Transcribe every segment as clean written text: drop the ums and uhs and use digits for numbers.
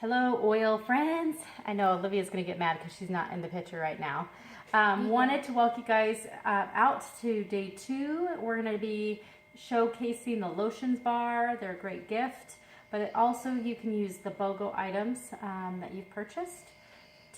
Hello, oil friends. I know Olivia's going to get mad because she's not in the picture right now. Wanted to welcome you guys out to day 2. We're going to be showcasing the lotions bar. They're a great gift, but also you can use the BOGO items that you've purchased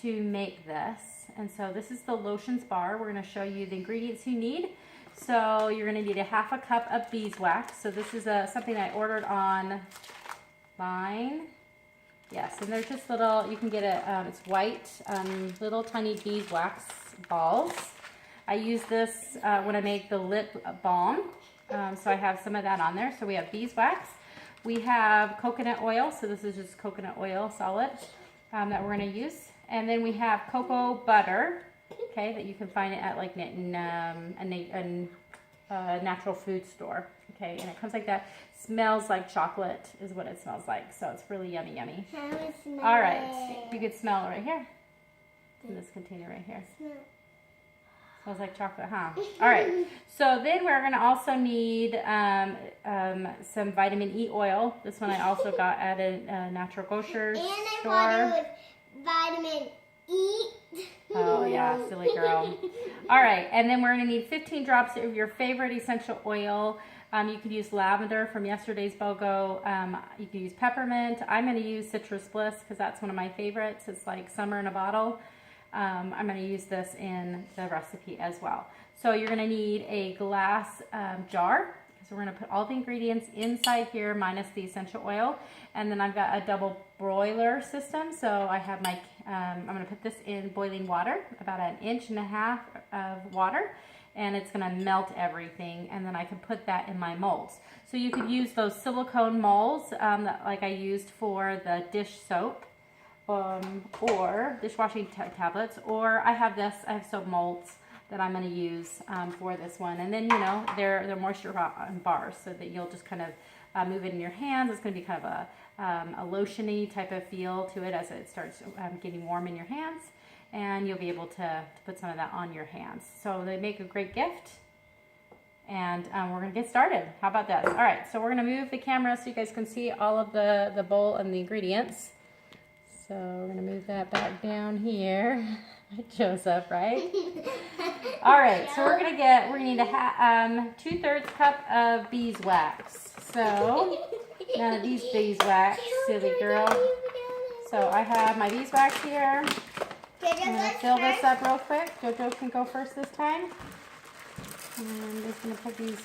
to make this. And so this is the lotions bar. We're going to show you the ingredients you need. So you're going to need a 1/2 cup of beeswax. So this is something I ordered online. Yes, and they're just little, you can get it, it's white, little tiny beeswax balls. I use this when I make the lip balm, so I have some of that on there. So we have beeswax, we have coconut oil, so this is just coconut oil solid that we're going to use. And then we have cocoa butter, okay, that you can find it at like a natural food store. Okay, and it comes like that. Smells like chocolate is what it smells like. So it's really yummy, yummy. All right, you can smell it right here in this container right here. Smells like chocolate, huh? All right, so then we're gonna also need some vitamin E oil. This one I also got at a natural grocery store. And I bought it with vitamin E. Oh yeah, silly girl. All right, and then we're gonna need 15 drops of your favorite essential oil. You could use lavender from yesterday's BOGO. You could use peppermint. I'm going to use citrus bliss because that's one of my favorites. It's like summer in a bottle. I'm going to use this in the recipe as well. So you're going to need a glass jar. So we're going to put all the ingredients inside here minus the essential oil. And then I've got a double broiler system. So I have my, I'm going to put this in boiling water, about 1.5 inches of water. And it's going to melt everything, and then I can put that in my molds. So you could use those silicone molds that, like I used for the dish soap or dishwashing tablets, or I have soap molds that I'm going to use for this one. And then, you know, they're moisture bars, so that you'll just kind of move it in your hands. It's going to be kind of a lotiony type of feel to it as it starts getting warm in your hands. And you'll be able to put some of that on your hands. So they make a great gift. And we're going to get started. How about this? All right, so we're going to move the camera so you guys can see all of the bowl and the ingredients. So we're going to move that back down here. Joseph, right? All right, so we're going to need a 2/3 cup of beeswax. So none of these beeswax, silly girl. So I have my beeswax here. I'm going to fill this up real quick. JoJo can go first this time. And I'm just going to put these.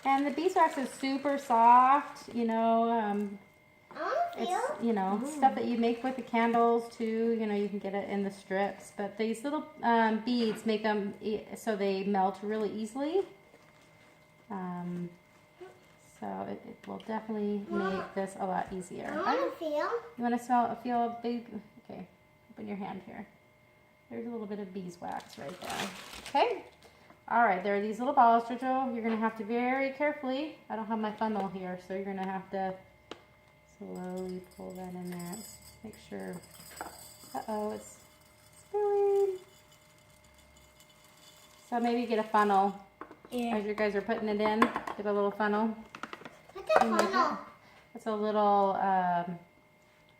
And the beeswax is super soft, you know. It's, you know, stuff that you make with the candles too. You know, you can get it in the strips. But these little beads make them so they melt really easily. So it will definitely make this a lot easier. I want to feel. You want to feel a big, okay. Open your hand here. There's a little bit of beeswax right there. Okay. All right. There are these little balls, JoJo. You're going to have to very carefully. I don't have my funnel here, so you're going to have to slowly pull that in there. Make sure. Uh-oh, it's spilling. So maybe get a funnel. Yeah. As you guys are putting it in, get a little funnel. What's a funnel? It's a little,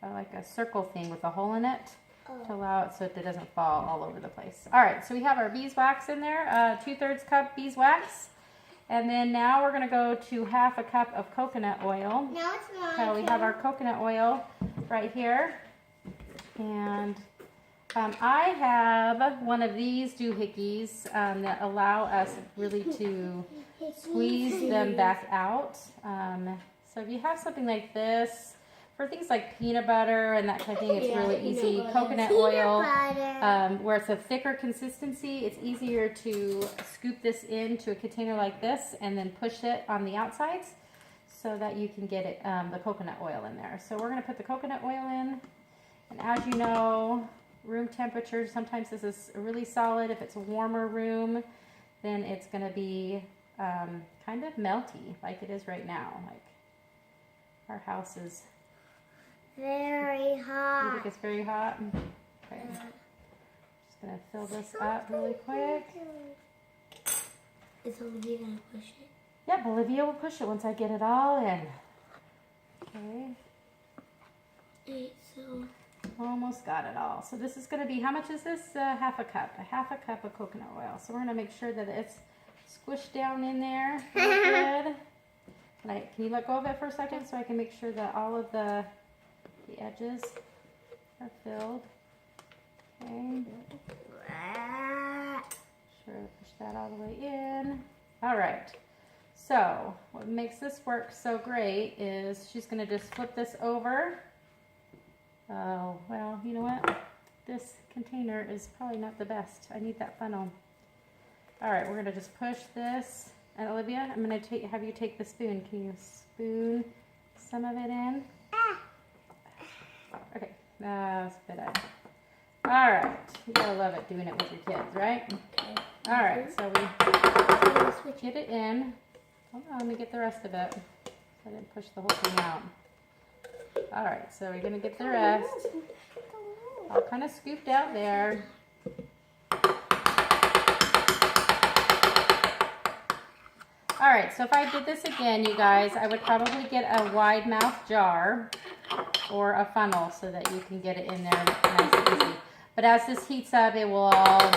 like a circle thing with a hole in it. To allow it so that it doesn't fall all over the place. All right, so we have our beeswax in there, 2/3 cup beeswax. And then now we're going to go to 1/2 cup of coconut oil. Now it's mine. So we have our coconut oil right here. And I have one of these doohickeys that allow us really to squeeze them back out. So if you have something like this, for things like peanut butter and that kind of thing, it's really easy. Coconut oil, where it's a thicker consistency, it's easier to scoop this into a container like this and then push it on the outsides so that you can get it, the coconut oil in there. So we're going to put the coconut oil in. And as you know, room temperature, sometimes this is really solid. If it's a warmer room, then it's going to be kind of melty like it is right now. Like our house is very hot. You think it's very hot? Okay. Just going to fill this up really quick. Is Olivia going to push it? Yep, Olivia will push it once I get it all in. Okay. 8, so... Almost got it all. So this is going to be, how much is this? Half a cup. A half a cup of coconut oil. So we're going to make sure that it's squished down in there. Good. Can you let go of it for a second so I can make sure that all of the edges are filled? Okay. Sure, push that all the way in. All right. So what makes this work so great is she's going to just flip this over. Oh, well, you know what? This container is probably not the best. I need that funnel. All right, we're going to just push this. And Olivia, I'm going to have you take the spoon. Can you spoon some of it in? Okay, that's a good idea. All right, you gotta love it doing it with your kids, right? Okay. All right, so we get it in. Hold on, let me get the rest of it. I didn't push the whole thing out. All right, so we're gonna get the rest. All kind of scooped out there. All right, so if I did this again, you guys, I would probably get a wide mouth jar or a funnel so that you can get it in there nice and easy. But as this heats up, it will all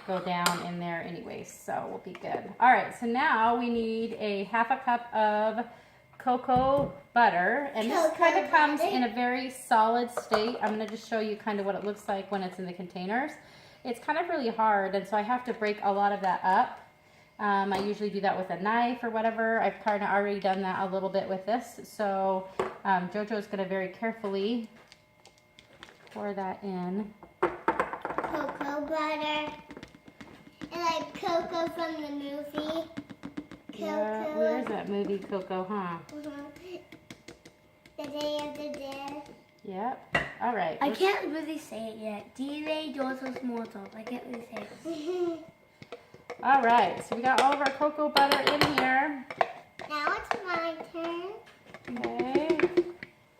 go down in there anyway, so we'll be good. All right, so now we need a half a cup of cocoa butter, and this kind of comes in a very solid state. I'm going to just show you kind of what it looks like when it's in the containers. It's kind of really hard, and so I have to break a lot of that up. I usually do that with a knife or whatever. I've kind of already done that a little bit with this, so JoJo's going to very carefully pour that in. Cocoa butter. And like Coco from the movie. Yeah, where's that movie, Coco, huh? The Day of the Dead. Yep. All right. I can't really say it yet. D-Day, yours was mortal. I can't really say it. All right, so we got all of our cocoa butter in here. Now it's my turn. Okay.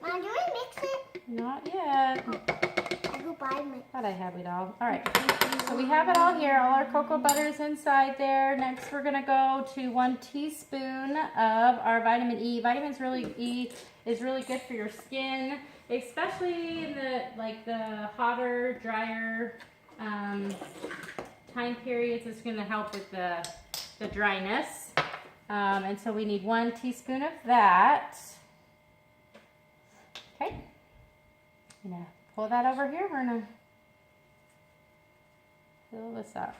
Mom, do I mix it? Not yet. I go buy my... Thought I had it all. All right, so we have it all here. All our cocoa butter is inside there. Next, we're gonna go to 1 teaspoon of our vitamin E. Vitamin E is really good for your skin, especially in the hotter, drier time periods. It's going to help with the dryness. And so we need 1 teaspoon of that. Okay. I'm going to pull that over here. We're going to fill this up.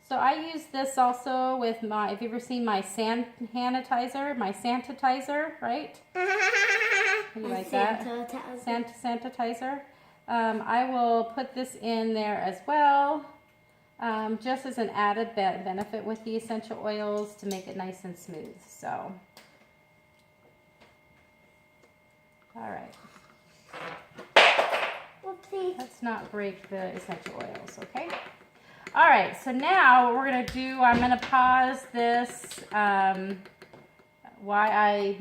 So I use this also with my, have you ever seen my sanitizer, right? You like that? Sanitizer. I will put this in there as well. Just as an added benefit with the essential oils to make it nice and smooth. So, all right. Whoopsie. Let's not break the essential oils, okay? All right, so now what we're gonna do, I'm gonna pause this, why I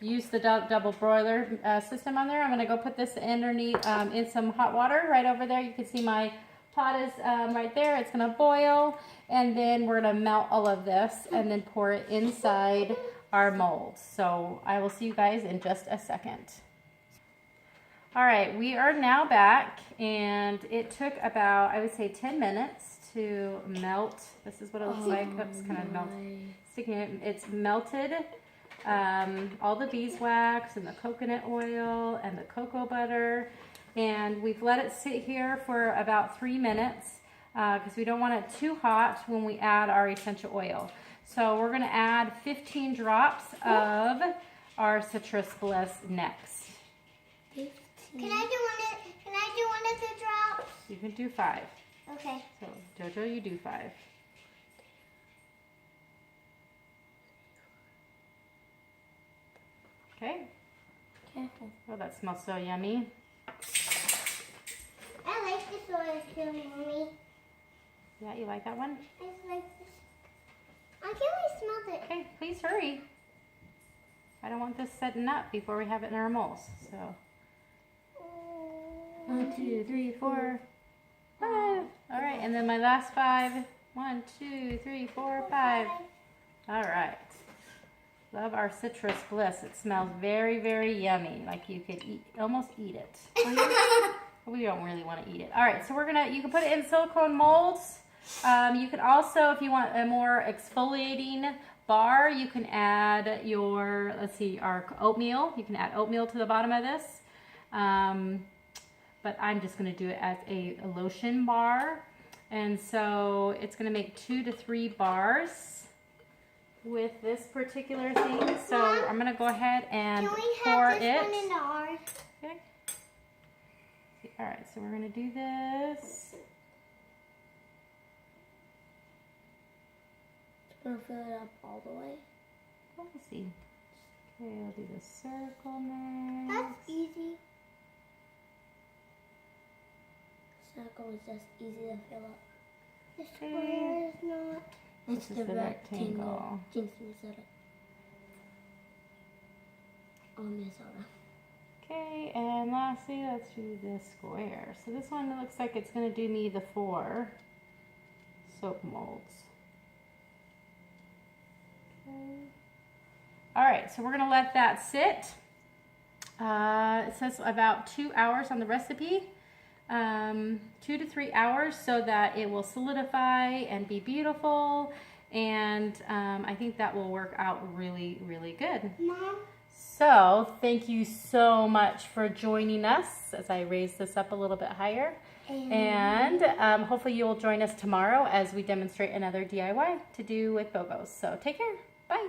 use the double broiler system on there. I'm gonna go put this underneath in some hot water right over there. You can see my pot is right there. It's gonna boil, and then we're gonna melt all of this and then pour it inside our molds. So I will see you guys in just a second. All right, we are now back, and it took about, I would say, 10 minutes to melt. This is what it looks like. Oops, kind of sticking it. It's melted. All the beeswax and the coconut oil and the cocoa butter. And we've let it sit here for about 3 minutes because we don't want it too hot when we add our essential oil. So we're going to add 15 drops of our citrus bliss next. Can I do one of the drops? You can do 5. Okay. So JoJo, you do 5. Okay. Careful. Oh, that smells so yummy. I like this oil too, Mommy. Yeah, you like that one? I just like this. I can really smell it. Okay, please hurry. I don't want this setting up before we have it in our molds. So 1, 2, 3, 4, 5. All right, and then my last 5. 1, 2, 3, 4, 5. All right. Love our citrus bliss. It smells very, very yummy. Like you could almost eat it. We don't really want to eat it. All right, so you can put it in silicone molds. You can also, if you want a more exfoliating bar, you can add our oatmeal. You can add oatmeal to the bottom of this. But I'm just going to do it as a lotion bar. And so it's going to make 2 to 3 bars with this particular thing. So I'm going to go ahead and pour it. Can we have this one in ours? Okay. All right, so we're going to do this. We'll fill it up all the way. Let's see. Okay, I'll do the circle next. That's easy. Circle is just easy to fill up. The square is not. It's This the is the rectangle. Jinx me soda. Oh, Miss soda. Okay, and lastly, let's do this square. So this one looks like it's going to do me the 4 soap molds. Okay. All right, so we're going to let that sit. It says about 2 hours on the recipe. 2 to 3 hours so that it will solidify and be beautiful. And I think that will work out really, really good. Mom? So thank you so much for joining us as I raise this up a little bit higher. And hopefully you'll join us tomorrow as we demonstrate another DIY to do with BOGOs. So take care. Bye.